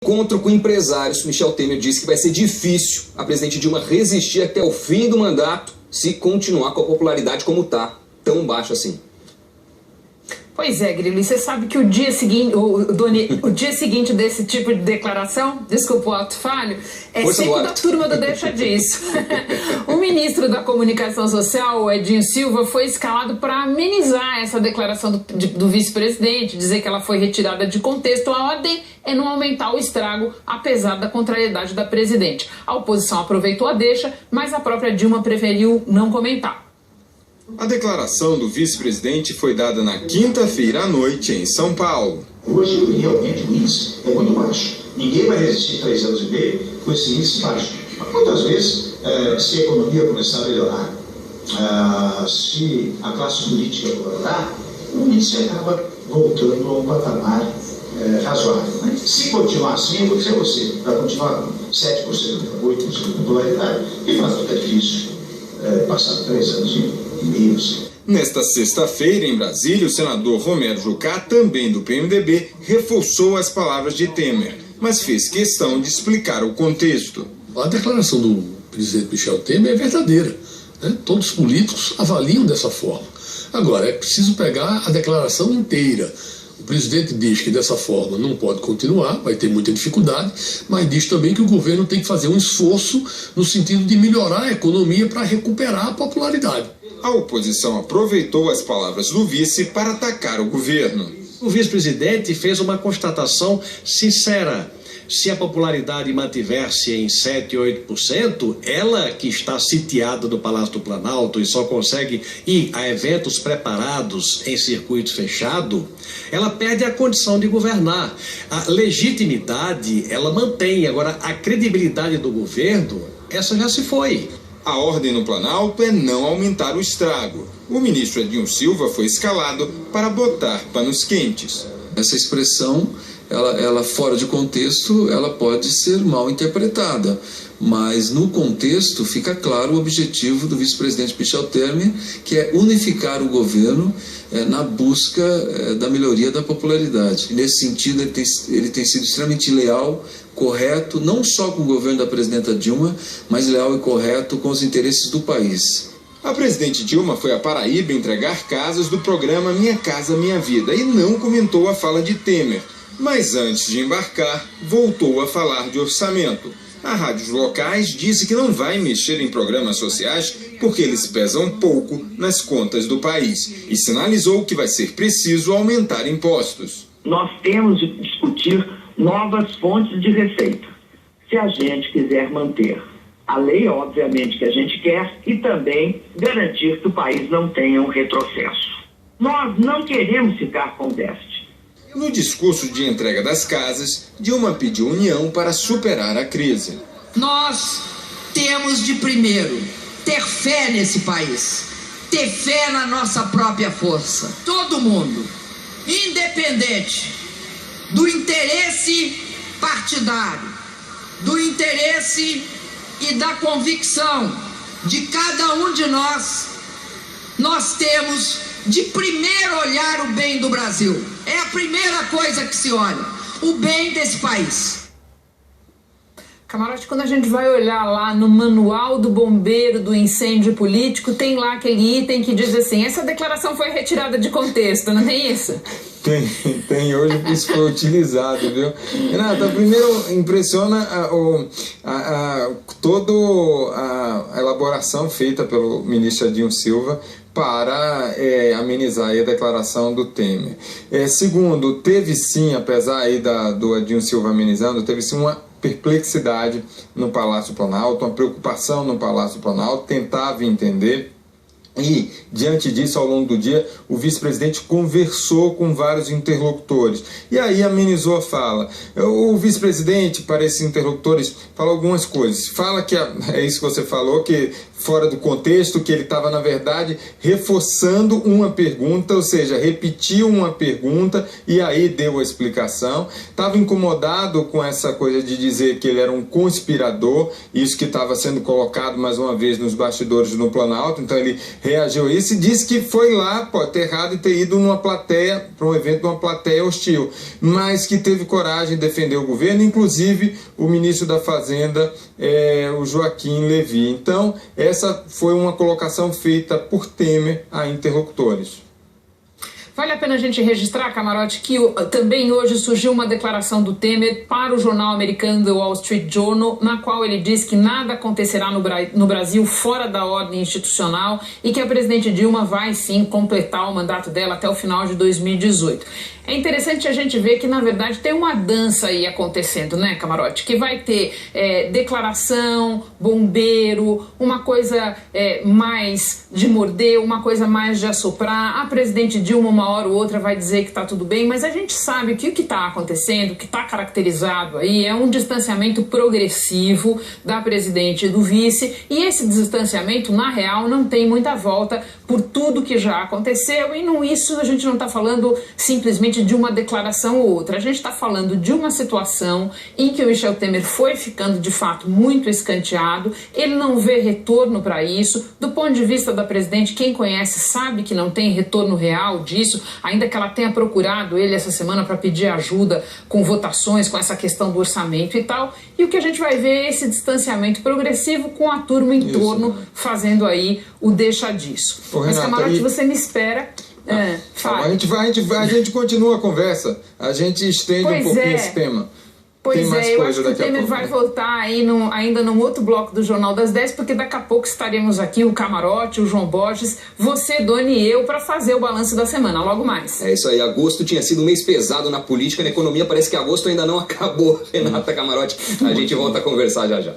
Encontro com empresários, Michel Temer disse que vai ser difícil a presidente Dilma resistir até o fim do mandato se continuar com a popularidade como está, tão baixa assim. Pois é, Grilo, e você sabe que o dia seguinte desse tipo de declaração, desculpa o ato falho, é sempre da turma do deixa disso. O ministro da Comunicação Social, Edinho Silva, foi escalado para amenizar essa declaração do vice-presidente, dizer que ela foi retirada de contexto. A ordem é não aumentar o estrago, apesar da contrariedade da presidente. A oposição aproveitou a deixa, mas a própria Dilma preferiu não comentar. A declaração do vice-presidente foi dada na quinta-feira à noite em São Paulo. Hoje, realmente, o índice é muito baixo. Ninguém vai resistir 3 anos e meio com esse índice baixo. Mas muitas vezes, se a economia começar a melhorar, se a classe política melhorar, o índice acaba voltando a um patamar razoável. Né? Se continuar assim, eu vou dizer a você, vai continuar com 7%, 8% de popularidade, e vai ficar difícil passar 3 anos e meio. Nesta sexta-feira, em Brasília, o senador Romero Jucá, também do PMDB, reforçou as palavras de Temer, mas fez questão de explicar o contexto. A declaração do presidente Michel Temer é verdadeira, né? Todos os políticos avaliam dessa forma. Agora, é preciso pegar a declaração inteira. O presidente diz que dessa forma não pode continuar, vai ter muita dificuldade, mas diz também que o governo tem que fazer um esforço no sentido de melhorar a economia para recuperar a popularidade. A oposição aproveitou as palavras do vice para atacar o governo. O vice-presidente fez uma constatação sincera. Se a popularidade mantiver-se em 7, 8%, ela que está sitiada no Palácio do Planalto e só consegue ir a eventos preparados em circuito fechado, ela perde a condição de governar. A legitimidade, ela mantém. Agora, a credibilidade do governo, essa já se foi. A ordem no Planalto é não aumentar o estrago. O ministro Edinho Silva foi escalado para botar panos quentes. Essa expressão, ela fora de contexto, ela pode ser mal interpretada, mas no contexto fica claro o objetivo do vice-presidente Michel Temer, que é unificar o governo na busca da melhoria da popularidade. Nesse sentido, ele tem sido extremamente leal, correto, não só com o governo da presidenta Dilma, mas leal e correto com os interesses do país. A presidente Dilma foi à Paraíba entregar casas do programa Minha Casa Minha Vida e não comentou a fala de Temer. Mas antes de embarcar, voltou a falar de orçamento. A rádios locais disse que não vai mexer em programas sociais porque eles pesam pouco nas contas do país e sinalizou que vai ser preciso aumentar impostos. Nós temos de discutir novas fontes de receita, se a gente quiser manter a lei, obviamente, que a gente quer, e também garantir que o país não tenha um retrocesso. Nós não queremos ficar com déficit. No discurso de entrega das casas, Dilma pediu união para superar a crise. Nós temos de primeiro ter fé nesse país, ter fé na nossa própria força. Todo mundo, independente do interesse partidário, do interesse e da convicção de cada um de nós temos de primeiro olhar o bem do Brasil. É a primeira coisa que se olha, o bem desse país. Camarote, quando a gente vai olhar lá no manual do bombeiro do incêndio político, tem lá aquele item que diz assim, essa declaração foi retirada de contexto, não tem isso? Tem hoje isso foi utilizado, viu? Renata, primeiro impressiona toda a elaboração feita pelo ministro Edinho Silva para amenizar aí a declaração do Temer. Segundo, teve sim, apesar aí do Edinho Silva amenizando, teve sim uma perplexidade no Palácio do Planalto, uma preocupação no Palácio do Planalto, tentava entender. E, diante disso, ao longo do dia, o vice-presidente conversou com vários interlocutores. E aí amenizou a fala. O vice-presidente, para esses interlocutores, fala algumas coisas. Fala que, é isso que você falou, que fora do contexto, que ele estava, na verdade, reforçando uma pergunta, ou seja, repetiu uma pergunta e aí deu a explicação. Estava incomodado com essa coisa de dizer que ele era um conspirador, isso que estava sendo colocado mais uma vez nos bastidores no Planalto, então ele reagiu a isso e disse que foi lá, pode ter errado e ter ido numa plateia, para um evento numa plateia hostil, mas que teve coragem de defender o governo, inclusive o ministro da Fazenda, o Joaquim Levy. Então, essa foi uma colocação feita por Temer a interlocutores. Vale a pena a gente registrar, Camarote, que também hoje surgiu uma declaração do Temer para o jornal americano The Wall Street Journal, na qual ele diz que nada acontecerá no Brasil fora da ordem institucional e que a presidente Dilma vai sim completar o mandato dela até o final de 2018. É interessante a gente ver que, na verdade, tem uma dança aí acontecendo, né, Camarote? Que vai ter declaração, bombeiro, uma coisa mais de morder, uma coisa mais de assoprar. A presidente Dilma, uma hora ou outra, vai dizer que está tudo bem, mas a gente sabe que o que está acontecendo, o que está caracterizado aí, é um distanciamento progressivo da presidente e do vice, e esse distanciamento, na real, não tem muita volta por tudo que já aconteceu, e isso a gente não está falando simplesmente de uma declaração ou outra. A gente está falando de uma situação em que o Michel Temer foi ficando de fato muito escanteado, ele não vê retorno para isso. Do ponto de vista da presidente, quem conhece sabe que não tem retorno real disso, ainda que ela tenha procurado ele essa semana para pedir ajuda com votações, com essa questão do orçamento e tal. E o que a gente vai ver é esse distanciamento progressivo com a turma em torno fazendo aí o deixa disso. Mas, Camarote, você me espera... A gente continua a conversa, a gente estende um pouquinho esse tema. Pois eu acho que o Temer vai voltar aí ainda num outro bloco do Jornal das 10, porque daqui a pouco estaremos aqui, o Camarote, o João Borges, você, Doni e eu, para fazer o balanço da semana, logo mais. É isso aí, agosto tinha sido um mês pesado na política, na economia, parece que agosto ainda não acabou, Renata Camarote. A gente volta a conversar já já.